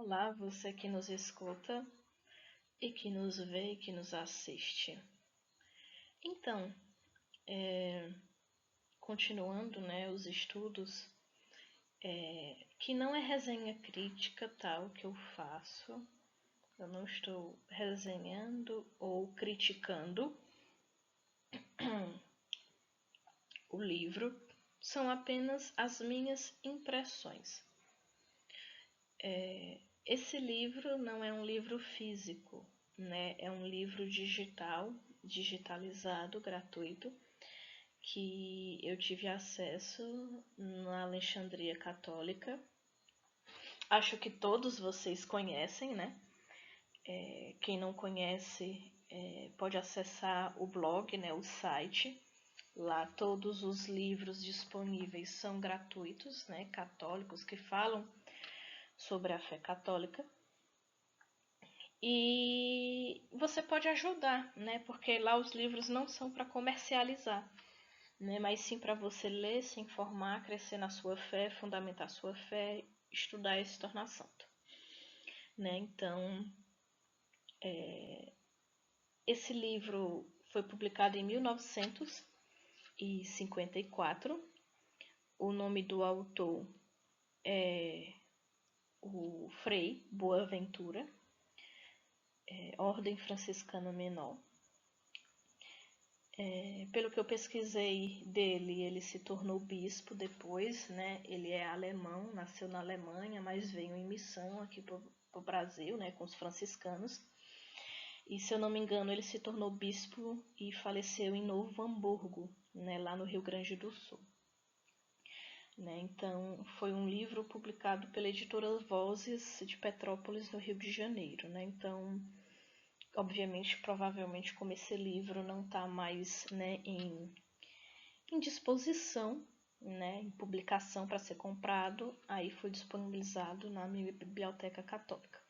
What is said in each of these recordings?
Olá, você que nos escuta e que nos vê e que nos assiste. Então, continuando, os estudos, que não é resenha crítica, tal, que eu faço. Eu não estou resenhando ou criticando o livro, são apenas as minhas impressões. Esse livro não é um livro físico, né? É um livro digital, digitalizado, gratuito, que eu tive acesso na Alexandria Católica. Acho que todos vocês conhecem, né? Quem não conhece pode acessar o blog, né? O site. Lá todos os livros disponíveis são gratuitos, né? Católicos que falam sobre a fé católica. E você pode ajudar, né? Porque lá os livros não são para comercializar, né? Mas sim para você ler, se informar, crescer na sua fé, fundamentar a sua fé, estudar e se tornar santo, né? Então, esse livro foi publicado em 1954. O nome do autor é o Frei Boaventura, Ordem Franciscana Menor. Pelo que eu pesquisei dele, ele se tornou bispo depois, né? Ele é alemão, nasceu na Alemanha, mas veio em missão aqui para o Brasil, né? Com os franciscanos. E se eu não me engano, ele se tornou bispo e faleceu em Novo Hamburgo, né? Lá no Rio Grande do Sul. Né? Então, foi um livro publicado pela editora Vozes de Petrópolis, no Rio de Janeiro. Né? Então, obviamente, provavelmente, como esse livro não está mais, né, em disposição, né, em publicação para ser comprado, aí foi disponibilizado na minha biblioteca católica.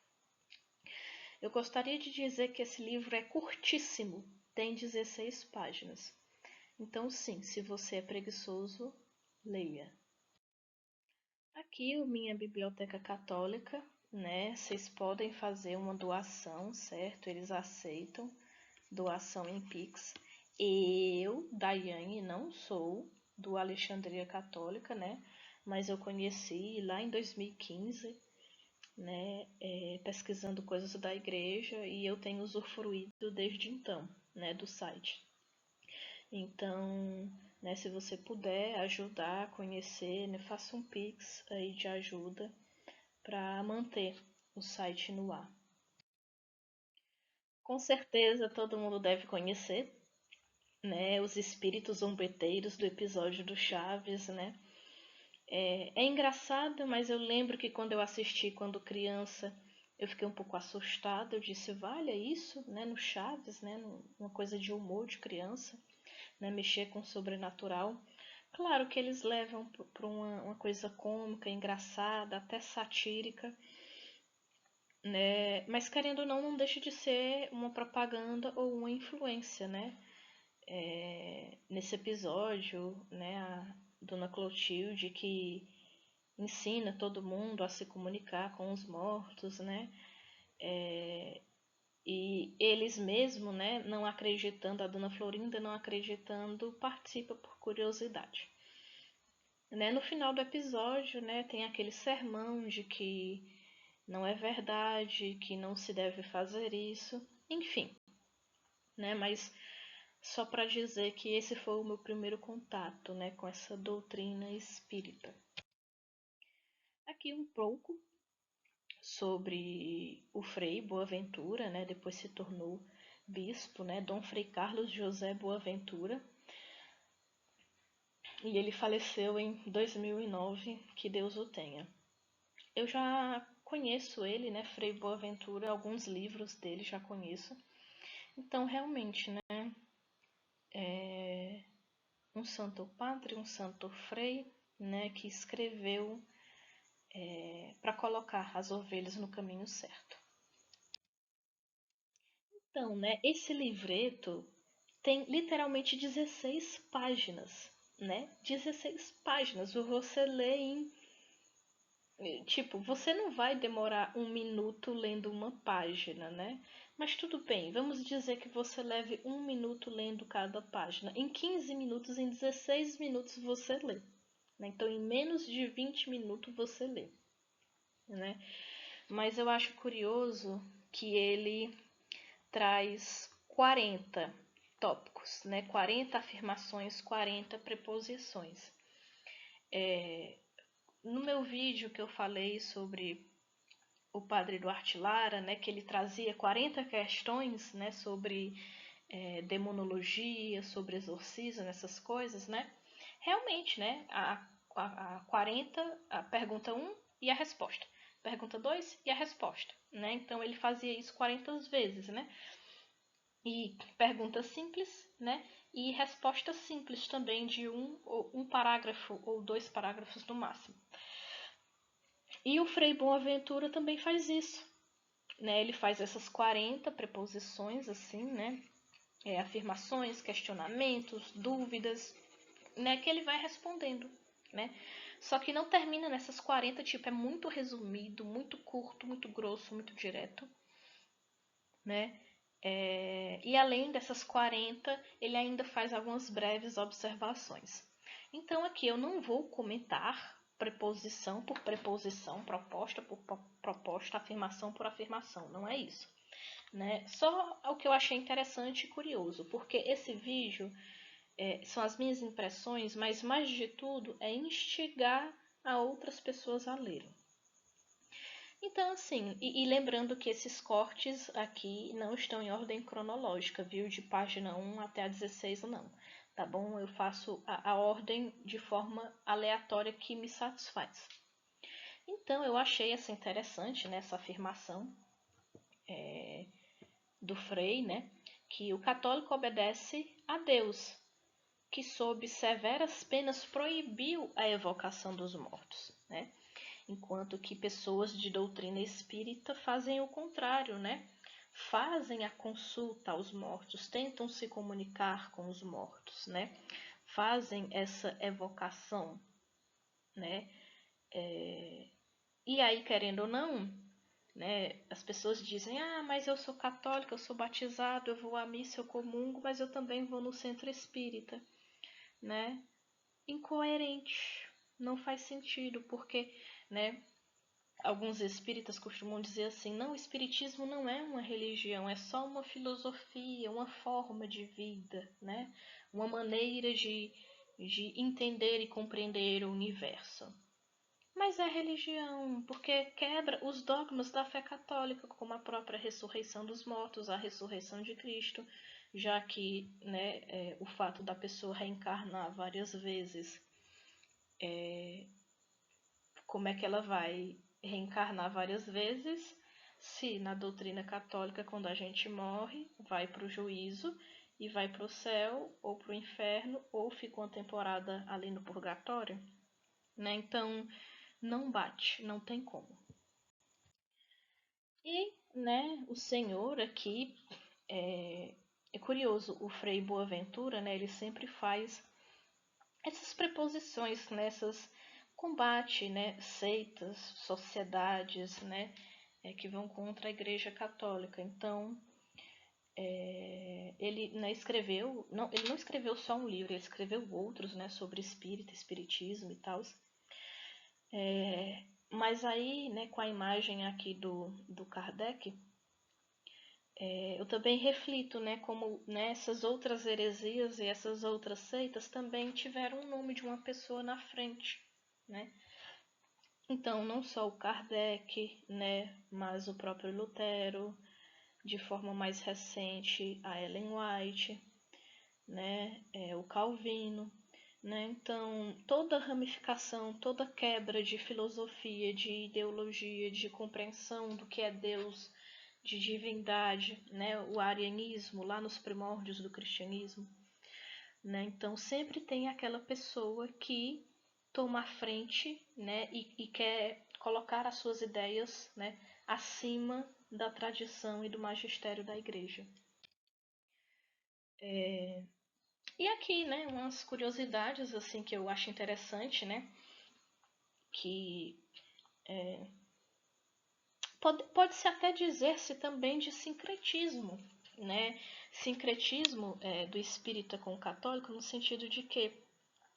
Eu gostaria de dizer que esse livro é curtíssimo, tem 16 páginas. Então, sim, se você é preguiçoso, leia. Aqui, a minha biblioteca católica, né? Vocês podem fazer uma doação, certo? Eles aceitam doação em Pix. Eu, Daiane, não sou do Alexandria Católica, né? Mas eu conheci lá em 2015, né? Pesquisando coisas da igreja e eu tenho usufruído desde então, né? Do site. Então, né? Se você puder ajudar a conhecer, né? Faça um Pix aí de ajuda para manter o site no ar. Com certeza todo mundo deve conhecer, né, os espíritos zombeteiros do episódio do Chaves, né? É engraçado, mas eu lembro que quando eu assisti quando criança, eu fiquei um pouco assustada. Eu disse, vale isso, né, no Chaves, né, uma coisa de humor de criança, né, mexer com o sobrenatural. Claro que eles levam para uma coisa cômica, engraçada, até satírica, né? Mas querendo ou não, não deixa de ser uma propaganda ou uma influência, né? Nesse episódio, né, a Dona Clotilde que ensina todo mundo a se comunicar com os mortos, né? E eles mesmo, né, não acreditando, a Dona Florinda não acreditando, participa por curiosidade. Né? No final do episódio, né, tem aquele sermão de que não é verdade, que não se deve fazer isso, enfim, né? Mas só para dizer que esse foi o meu primeiro contato, né, com essa doutrina espírita. Aqui um pouco sobre o Frei Boaventura, né, depois se tornou bispo, né, Dom Frei Carlos José Boaventura, e ele faleceu em 2009, que Deus o tenha. Eu já conheço ele, né, Frei Boaventura, alguns livros dele já conheço. Então, realmente, né, um santo padre, um santo frei, né, que escreveu para colocar as ovelhas no caminho certo. Então, né, esse livreto tem literalmente 16 páginas, né? 16 páginas, você lê em Tipo, você não vai demorar 1 minuto lendo uma página, né? Mas tudo bem, vamos dizer que você leve 1 minuto lendo cada página. Em 15 minutos, em 16 minutos você lê. Né? Então, em menos de 20 minutos você lê. Né? Mas eu acho curioso que ele traz 40 tópicos, né? 40 afirmações, 40 preposições. No meu vídeo que eu falei sobre o padre Duarte Lara, né, que ele trazia 40 questões, né, sobre demonologia, sobre exorcismo, essas coisas, né? Realmente, né, a 40, a pergunta 1 e a resposta. Pergunta 2 e a resposta, né? Então ele fazia isso 40 vezes, né? E pergunta simples, né? E resposta simples também de um parágrafo ou 2 parágrafos no máximo. E o Frei Boaventura também faz isso, né? Ele faz essas 40 preposições, assim, né? Afirmações, questionamentos, dúvidas, né? Que ele vai respondendo, né? Só que não termina nessas 40, tipo, é muito resumido, muito curto, muito grosso, muito direto, né? E além dessas 40, ele ainda faz algumas breves observações. Então aqui eu não vou comentar preposição por preposição, proposta por proposta, afirmação por afirmação, não é isso. Né? Só o que eu achei interessante e curioso, porque esse vídeo são as minhas impressões, mas mais de tudo é instigar a outras pessoas a lerem. Então, assim, e lembrando que esses cortes aqui não estão em ordem cronológica, viu? De página 1 até a 16 não, tá bom? Eu faço a ordem de forma aleatória que me satisfaz. Então, eu achei essa interessante, né, essa afirmação do Frei, né? Que o católico obedece a Deus, que sob severas penas proibiu a evocação dos mortos, né? Enquanto que pessoas de doutrina espírita fazem o contrário, né? Fazem a consulta aos mortos, tentam se comunicar com os mortos, né? Fazem essa evocação, né? E aí, querendo ou não, né? As pessoas dizem, mas eu sou católica, eu sou batizado, eu vou à missa, eu comungo, mas eu também vou no centro espírita, né? Incoerente, não faz sentido, porque, né? Alguns espíritas costumam dizer assim, não, o espiritismo não é uma religião, é só uma filosofia, uma forma de vida, né? Uma maneira de entender e compreender o universo. Mas é religião, porque quebra os dogmas da fé católica, como a própria ressurreição dos mortos, a ressurreição de Cristo, já que, né, o fato da pessoa reencarnar várias vezes, como é que ela vai reencarnar várias vezes se na doutrina católica, quando a gente morre, vai para o juízo e vai para o céu ou para o inferno ou fica uma temporada ali no purgatório, né? Então não bate, não tem como. E, né, o Senhor aqui é curioso, o Frei Boaventura, né, ele sempre faz essas preposições, nessas combate, né, seitas, sociedades, né, que vão contra a Igreja Católica. Então, ele, né, escreveu, não, ele não escreveu só um livro, ele escreveu outros, né, sobre espírita, espiritismo e tal. Mas aí, né, com a imagem aqui do Kardec, eu também reflito, né, como essas outras heresias e essas outras seitas também tiveram o nome de uma pessoa na frente, né? Então, não só o Kardec, né, mas o próprio Lutero, de forma mais recente, a Ellen White, né, o Calvino, né? Então, toda ramificação, toda quebra de filosofia, de ideologia, de compreensão do que é Deus, de divindade, né? O arianismo, lá nos primórdios do cristianismo, né? Então, sempre tem aquela pessoa que toma a frente, né? E quer colocar as suas ideias, né, acima da tradição e do magistério da igreja. E aqui, né, umas curiosidades assim que eu acho interessante, né, que Pode-se até dizer-se também de sincretismo, né? Sincretismo do espírita com o católico, no sentido de que,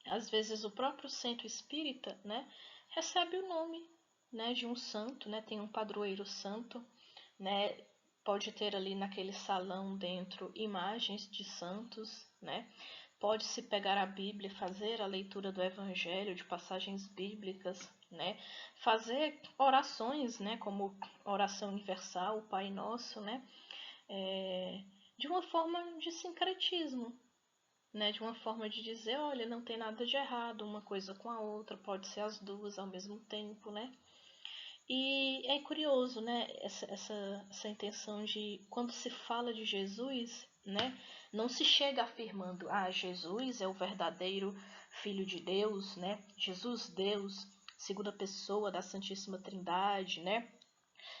às vezes, o próprio centro espírita, né, recebe o nome, né, de um santo, né, tem um padroeiro santo, né, pode ter ali naquele salão dentro imagens de santos, né, pode-se pegar a Bíblia e fazer a leitura do Evangelho, de passagens bíblicas, né, fazer orações, né, como oração universal, o Pai Nosso, né, de uma forma de sincretismo, né, de uma forma de dizer, olha, não tem nada de errado uma coisa com a outra, pode ser as duas ao mesmo tempo, né? E é curioso, né, essa intenção de, quando se fala de Jesus, né, não se chega afirmando, Jesus é o verdadeiro Filho de Deus, né, Jesus Deus, segunda pessoa da Santíssima Trindade, né,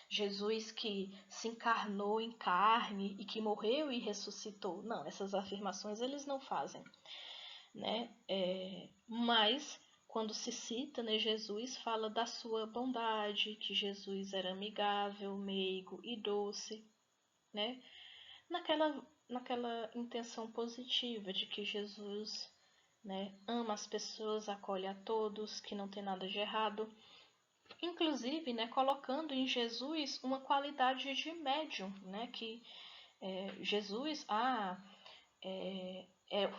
Jesus que se encarnou em carne e que morreu e ressuscitou. Não, essas afirmações eles não fazem, né? Mas quando se cita, né, Jesus fala da sua bondade, que Jesus era amigável, meigo e doce, né? Naquela intenção positiva de que Jesus, né, ama as pessoas, acolhe a todos, que não tem nada de errado. Inclusive, né, colocando em Jesus uma qualidade de médium, né, que Jesus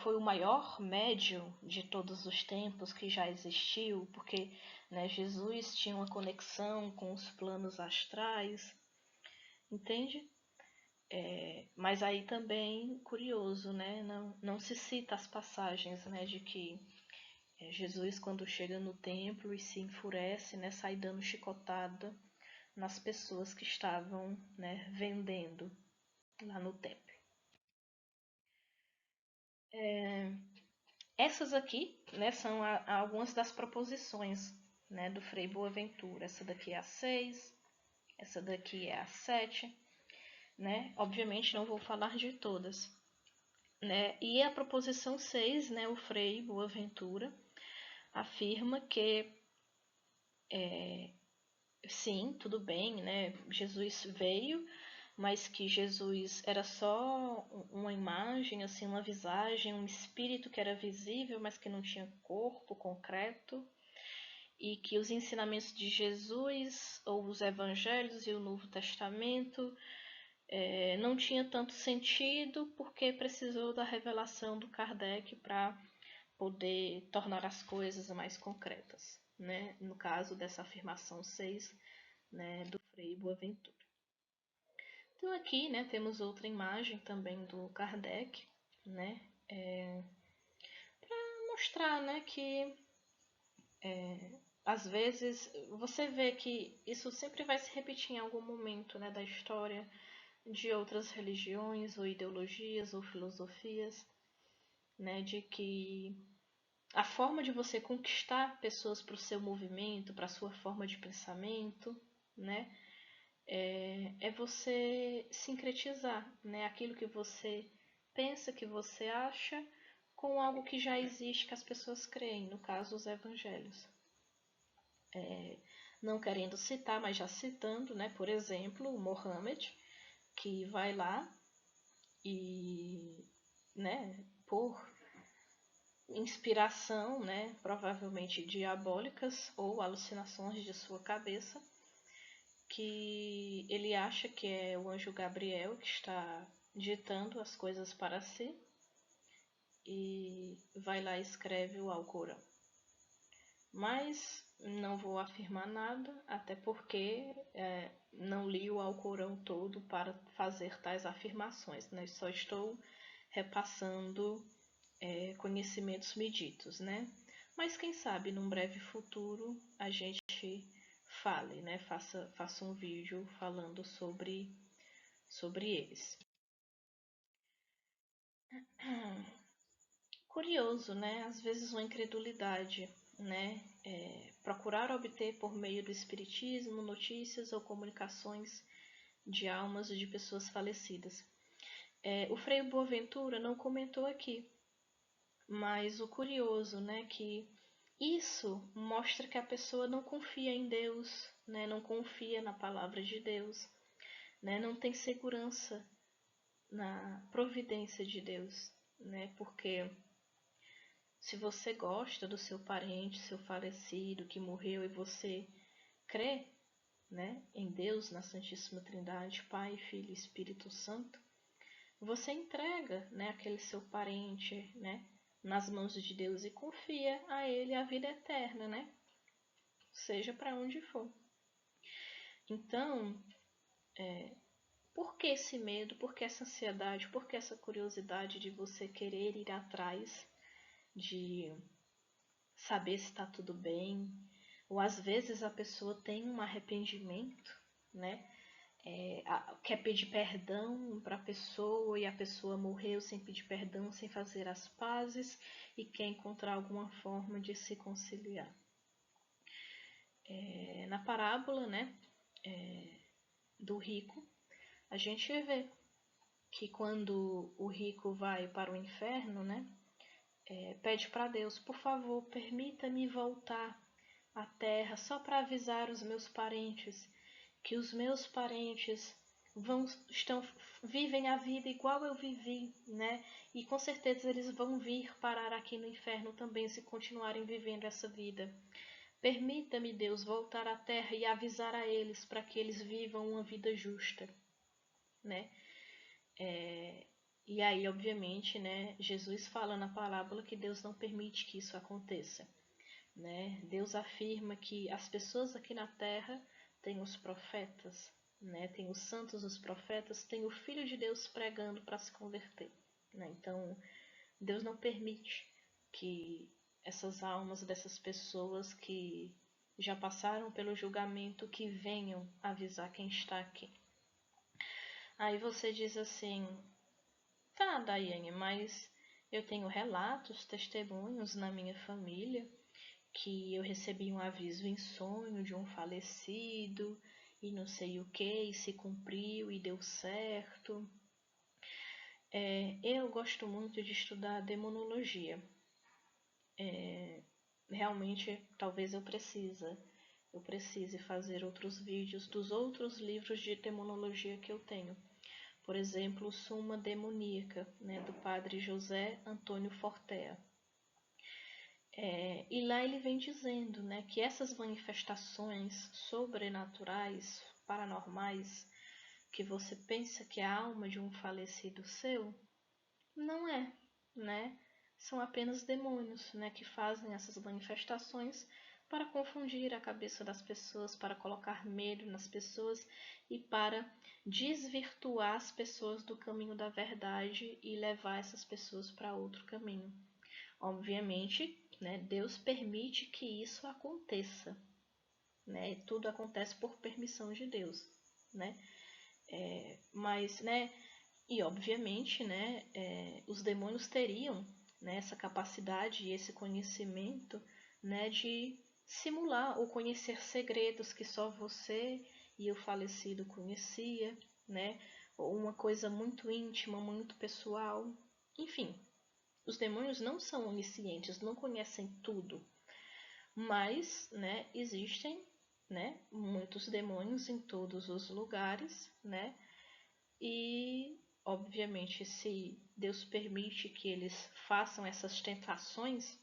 foi o maior médium de todos os tempos que já existiu, porque, né, Jesus tinha uma conexão com os planos astrais, entende? Mas aí também, curioso, né, não se cita as passagens, né, de que Jesus, quando chega no templo e se enfurece, né, sai dando chicotada nas pessoas que estavam, né, vendendo lá no templo. Essas aqui, né, são algumas das proposições, né, do Frei Boaventura. Essa daqui é a 6, essa daqui é a 7, né? Obviamente não vou falar de todas, né? E a proposição 6, né, o Frei Boaventura afirma que sim, tudo bem, né? Jesus veio, mas que Jesus era só uma imagem, assim, uma visagem, um espírito que era visível, mas que não tinha corpo concreto, e que os ensinamentos de Jesus, ou os evangelhos e o Novo Testamento, não tinha tanto sentido porque precisou da revelação do Kardec para poder tornar as coisas mais concretas, né? No caso dessa afirmação 6, né, do Frei Boaventura. Então aqui, né, temos outra imagem também do Kardec, né, para mostrar, né, que às vezes você vê que isso sempre vai se repetir em algum momento, né, da história de outras religiões ou ideologias ou filosofias, né, de que a forma de você conquistar pessoas para o seu movimento, para a sua forma de pensamento, né, é você sincretizar, né, aquilo que você pensa, que você acha, com algo que já existe, que as pessoas creem, no caso, os evangelhos. Não querendo citar, mas já citando, né, por exemplo, o Mohammed, que vai lá e, né, por inspiração, né, provavelmente diabólicas ou alucinações de sua cabeça, que ele acha que é o anjo Gabriel que está ditando as coisas para si e vai lá e escreve o Alcorão. Mas não vou afirmar nada, até porque não li o Alcorão todo para fazer tais afirmações, né? Só estou repassando conhecimentos meditos, né? Mas quem sabe num breve futuro a gente fale, né? Faça um vídeo falando sobre eles. Curioso, né? Às vezes uma incredulidade, né? Procurar obter por meio do espiritismo notícias ou comunicações de almas de pessoas falecidas. O Frei Boaventura não comentou aqui, mas o curioso, né, que isso mostra que a pessoa não confia em Deus, né? Não confia na palavra de Deus, né? Não tem segurança na providência de Deus, né? Porque se você gosta do seu parente, seu falecido que morreu e você crê, né, em Deus, na Santíssima Trindade, Pai, Filho e Espírito Santo, você entrega, né, aquele seu parente, né, nas mãos de Deus e confia a Ele a vida eterna, né? Seja para onde for. Então, por que esse medo, por que essa ansiedade, por que essa curiosidade de você querer ir atrás, de saber se está tudo bem? Ou às vezes a pessoa tem um arrependimento, né? Quer pedir perdão para a pessoa e a pessoa morreu sem pedir perdão, sem fazer as pazes e quer encontrar alguma forma de se conciliar. Na parábola, né, do rico, a gente vê que quando o rico vai para o inferno, né, pede para Deus, por favor, permita-me voltar à terra só para avisar os meus parentes que os meus parentes vivem a vida igual eu vivi, né? E com certeza eles vão vir parar aqui no inferno também se continuarem vivendo essa vida. Permita-me, Deus, voltar à terra e avisar a eles para que eles vivam uma vida justa, né? E aí, obviamente, né, Jesus fala na parábola que Deus não permite que isso aconteça, né? Deus afirma que as pessoas aqui na terra têm os profetas, né? Tem os santos, os profetas, tem o Filho de Deus pregando para se converter, né? Então, Deus não permite que essas almas dessas pessoas que já passaram pelo julgamento que venham avisar quem está aqui. Aí você diz assim, tá, Daiane, mas eu tenho relatos, testemunhos na minha família que eu recebi um aviso em sonho de um falecido e não sei o que, e se cumpriu e deu certo. Eu gosto muito de estudar demonologia. Realmente, talvez eu precise fazer outros vídeos dos outros livros de demonologia que eu tenho. Por exemplo, Suma Demoníaca, né, do padre José Antônio Fortea. E lá ele vem dizendo, né, que essas manifestações sobrenaturais, paranormais, que você pensa que é a alma de um falecido seu, não é, né? São apenas demônios, né, que fazem essas manifestações para confundir a cabeça das pessoas, para colocar medo nas pessoas e para desvirtuar as pessoas do caminho da verdade e levar essas pessoas para outro caminho. Obviamente, né, Deus permite que isso aconteça, né? Tudo acontece por permissão de Deus, né? Mas, né? E obviamente, né? Os demônios teriam, né, essa capacidade e esse conhecimento, né, de simular ou conhecer segredos que só você e o falecido conhecia, né? Ou uma coisa muito íntima, muito pessoal, enfim. Os demônios não são oniscientes, não conhecem tudo, mas, né, existem, né, muitos demônios em todos os lugares, né, e obviamente se Deus permite que eles façam essas tentações,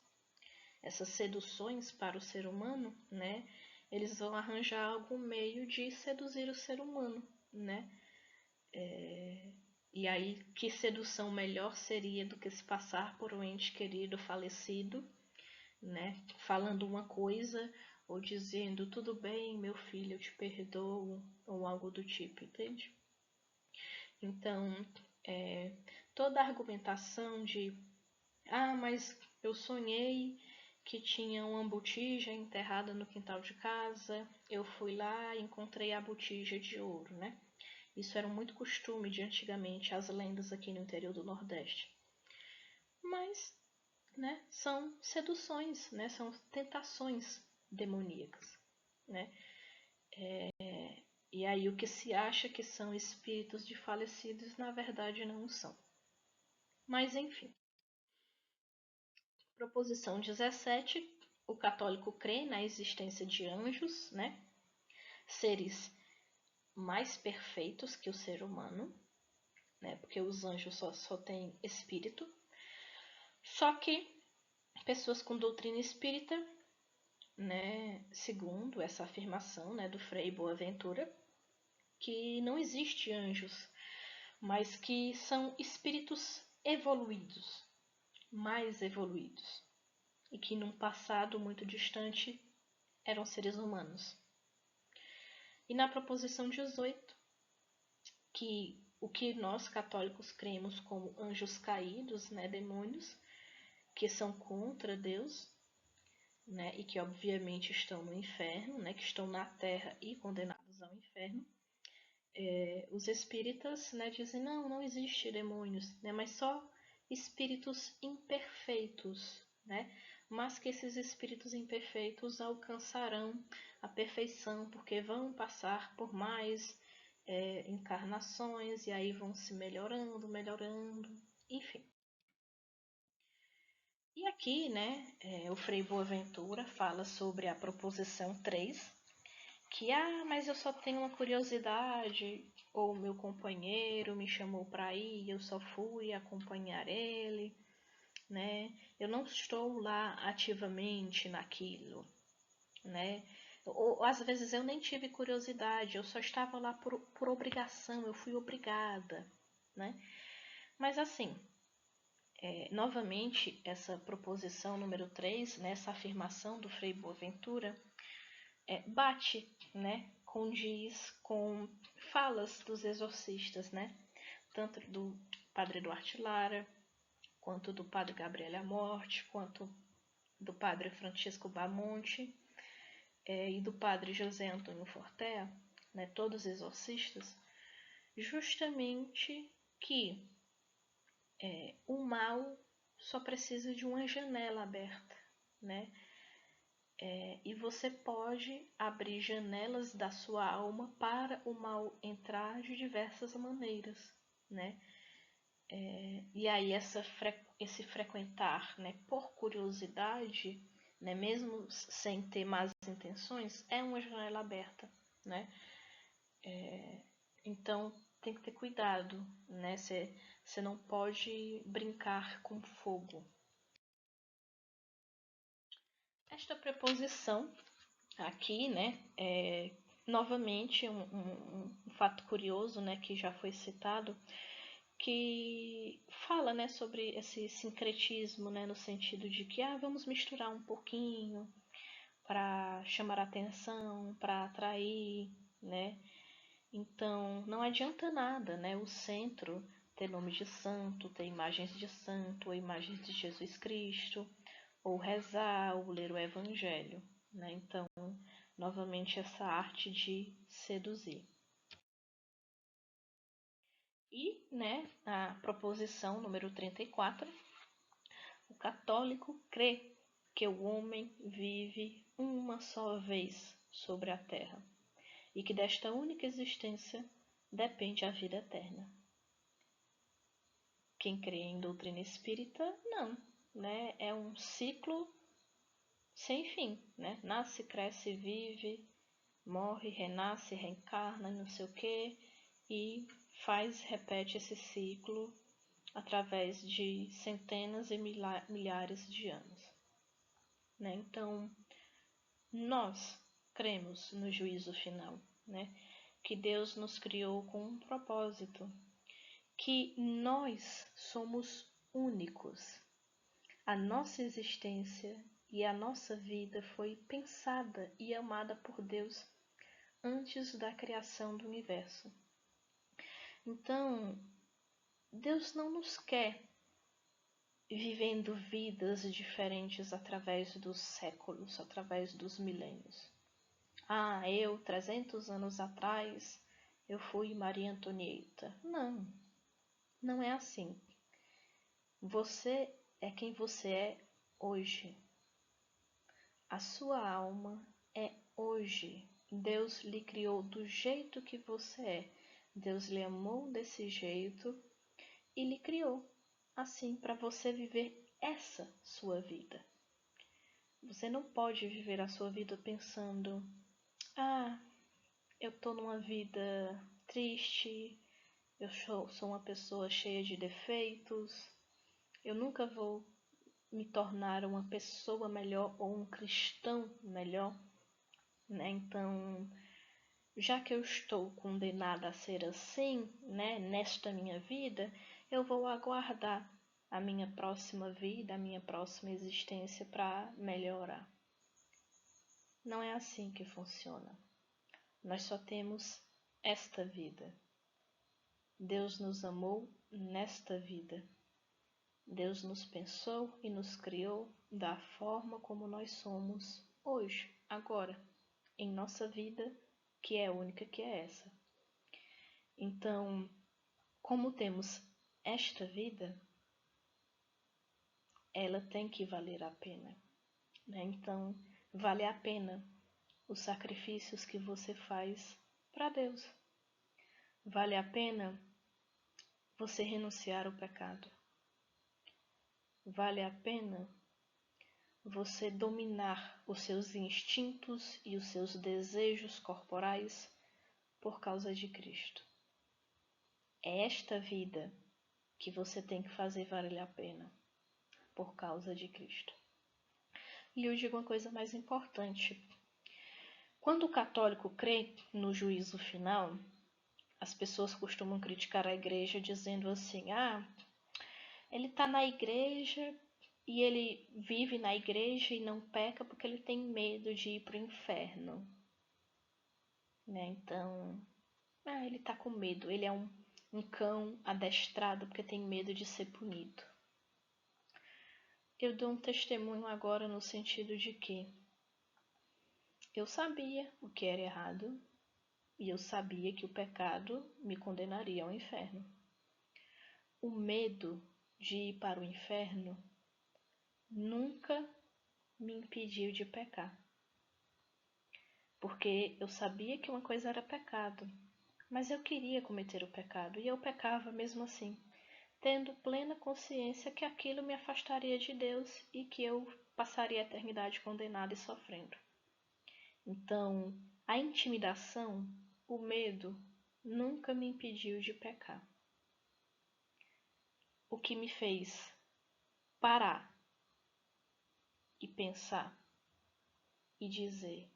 essas seduções para o ser humano, né, eles vão arranjar algum meio de seduzir o ser humano, né, e aí que sedução melhor seria do que se passar por um ente querido falecido, né, falando uma coisa ou dizendo tudo bem, meu filho, eu te perdoo, ou algo do tipo, entende? Então, toda a argumentação de mas eu sonhei que tinha uma botija enterrada no quintal de casa, eu fui lá e encontrei a botija de ouro, né? Isso era muito costume de antigamente, as lendas aqui no interior do Nordeste. Mas, né, são seduções, né, são tentações demoníacas, né? E aí o que se acha que são espíritos de falecidos, na verdade não são. Mas enfim. Proposição 17. O católico crê na existência de anjos, né? seres mais perfeitos que o ser humano, né? Porque os anjos só têm espírito. Só que pessoas com doutrina espírita, né, segundo essa afirmação, né, do Frei Boaventura, que não existe anjos, mas que são espíritos evoluídos, mais evoluídos, e que num passado muito distante eram seres humanos. E na proposição 18, que o que nós católicos cremos como anjos caídos, né, demônios, que são contra Deus, né, e que obviamente estão no inferno, né, que estão na terra e condenados ao inferno, os espíritas, né, dizem não existe demônios, né, mas só espíritos imperfeitos, né, mas que esses espíritos imperfeitos alcançarão a perfeição porque vão passar por mais encarnações e aí vão se melhorando, enfim. E aqui, né, o Frei Boaventura fala sobre a proposição 3, que, mas eu só tenho uma curiosidade, ou meu companheiro me chamou para ir, eu só fui acompanhar ele, né, eu não estou lá ativamente naquilo, né, ou às vezes eu nem tive curiosidade, eu só estava lá por obrigação, eu fui obrigada, né, mas assim, novamente, essa proposição número 3, né, essa afirmação do Frei Boaventura, bate, né, condiz com falas dos exorcistas, né, tanto do padre Duarte Lara, quanto do padre Gabriel Amorte, quanto do padre Francisco Bamonte e do padre José Antônio Fortea, né, todos exorcistas, justamente que o mal só precisa de uma janela aberta, né? E você pode abrir janelas da sua alma para o mal entrar de diversas maneiras, né? E aí esse frequentar, né, por curiosidade, né, mesmo sem ter más intenções, é uma janela aberta, né? Então tem que ter cuidado, né? Você não pode brincar com fogo. Esta preposição aqui, né, novamente um fato curioso, né, que já foi citado, que fala, né, sobre esse sincretismo, né, no sentido de que vamos misturar um pouquinho para chamar atenção, para atrair, né? Então não adianta nada, né, o centro ter nome de santo, ter imagens de santo, ou imagens de Jesus Cristo, ou rezar, ou ler o Evangelho, né? Então, novamente essa arte de seduzir. E, né, a proposição número 34, o católico crê que o homem vive uma só vez sobre a terra e que desta única existência depende a vida eterna. Quem crê em doutrina espírita, não, né? É um ciclo sem fim, né? Nasce, cresce, vive, morre, renasce, reencarna, não sei o quê, e repete esse ciclo através de centenas e milhares de anos, né? Então, nós cremos no juízo final, né? Que Deus nos criou com um propósito, que nós somos únicos. A nossa existência e a nossa vida foi pensada e amada por Deus antes da criação do universo. Então, Deus não nos quer vivendo vidas diferentes através dos séculos, através dos milênios. 300 anos atrás, eu fui Maria Antonieta. Não, não é assim. Você é quem você é hoje. A sua alma é hoje. Deus lhe criou do jeito que você é. Deus lhe amou desse jeito e lhe criou assim para você viver essa sua vida. Você não pode viver a sua vida pensando: eu tô numa vida triste, eu sou uma pessoa cheia de defeitos, eu nunca vou me tornar uma pessoa melhor ou um cristão melhor, né? Então, já que eu estou condenada a ser assim, né, nesta minha vida, eu vou aguardar a minha próxima vida, a minha próxima existência para melhorar. Não é assim que funciona. Nós só temos esta vida. Deus nos amou nesta vida. Deus nos pensou e nos criou da forma como nós somos hoje, agora, em nossa vida, que é única, que é essa. Então, como temos esta vida, ela tem que valer a pena, né? Então, vale a pena os sacrifícios que você faz para Deus. Vale a pena você renunciar ao pecado. Vale a pena você dominar os seus instintos e os seus desejos corporais por causa de Cristo. É esta vida que você tem que fazer valer a pena por causa de Cristo. E eu digo uma coisa mais importante. Quando o católico crê no juízo final, as pessoas costumam criticar a igreja dizendo assim: ele está na igreja e ele vive na igreja e não peca porque ele tem medo de ir para o inferno. Né? Então, ele está com medo. Ele é um cão adestrado porque tem medo de ser punido. Eu dou um testemunho agora no sentido de que eu sabia o que era errado e eu sabia que o pecado me condenaria ao inferno. O medo de ir para o inferno nunca me impediu de pecar. Porque eu sabia que uma coisa era pecado, mas eu queria cometer o pecado e eu pecava mesmo assim, tendo plena consciência que aquilo me afastaria de Deus e que eu passaria a eternidade condenada e sofrendo. Então, a intimidação, o medo, nunca me impediu de pecar. O que me fez parar e pensar e dizer: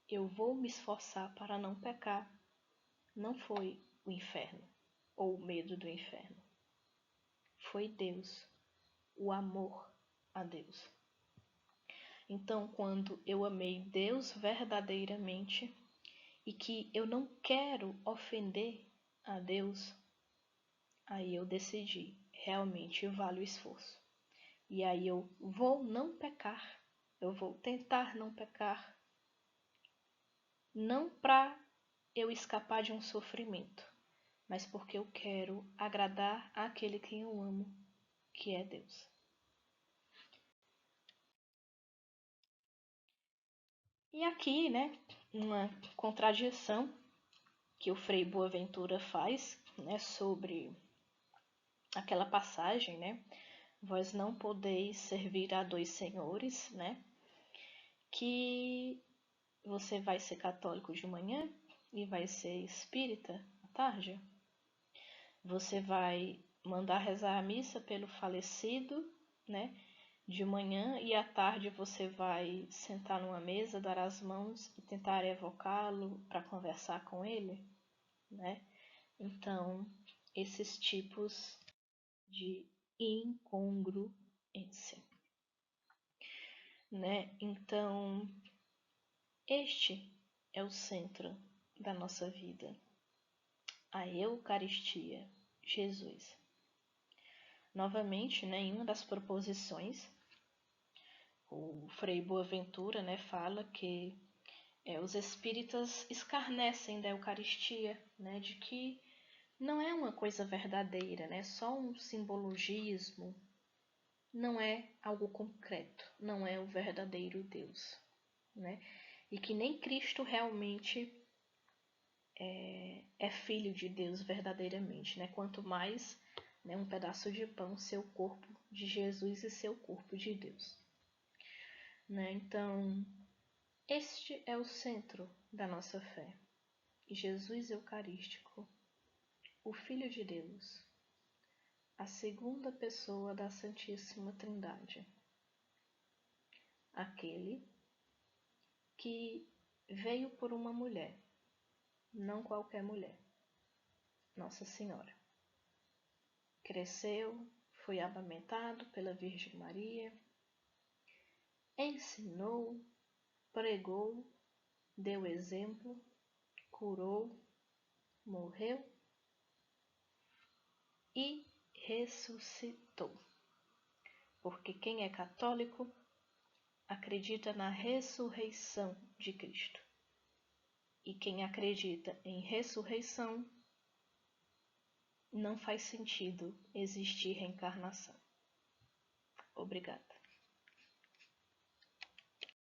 eu vou me esforçar para não pecar, não foi o inferno ou o medo do inferno. Foi Deus, o amor a Deus. Então, quando eu amei Deus verdadeiramente e que eu não quero ofender a Deus, aí eu decidi, realmente vale o esforço. E aí eu vou não pecar, eu vou tentar não pecar, não para eu escapar de um sofrimento, mas porque eu quero agradar àquele que eu amo, que é Deus. E aqui, né, uma contradição que o Frei Boaventura faz, né, sobre aquela passagem, né, vós não podeis servir a dois senhores, né, que você vai ser católico de manhã e vai ser espírita à tarde. Você vai mandar rezar a missa pelo falecido, né, de manhã, e à tarde você vai sentar numa mesa, dar as mãos e tentar evocá-lo para conversar com ele, né? Então, esses tipos de incongruência, né? Então, este é o centro da nossa vida, a Eucaristia, Jesus. Novamente, né, em uma das proposições, o Frei Boaventura, né, fala que os espíritas escarnecem da Eucaristia, né, de que não é uma coisa verdadeira, né, só um simbologismo, não é algo concreto, não é o verdadeiro Deus, né, e que nem Cristo realmente é filho de Deus verdadeiramente, né, quanto mais, né, um pedaço de pão, seu corpo de Jesus e seu corpo de Deus, né, então este é o centro da nossa fé. Jesus Eucarístico, o Filho de Deus, a segunda pessoa da Santíssima Trindade, aquele que veio por uma mulher, não qualquer mulher, Nossa Senhora. Cresceu, foi amamentado pela Virgem Maria, ensinou, pregou, deu exemplo, curou, morreu e ressuscitou. Porque quem é católico acredita na ressurreição de Cristo. E quem acredita em ressurreição, não faz sentido existir reencarnação. Obrigada.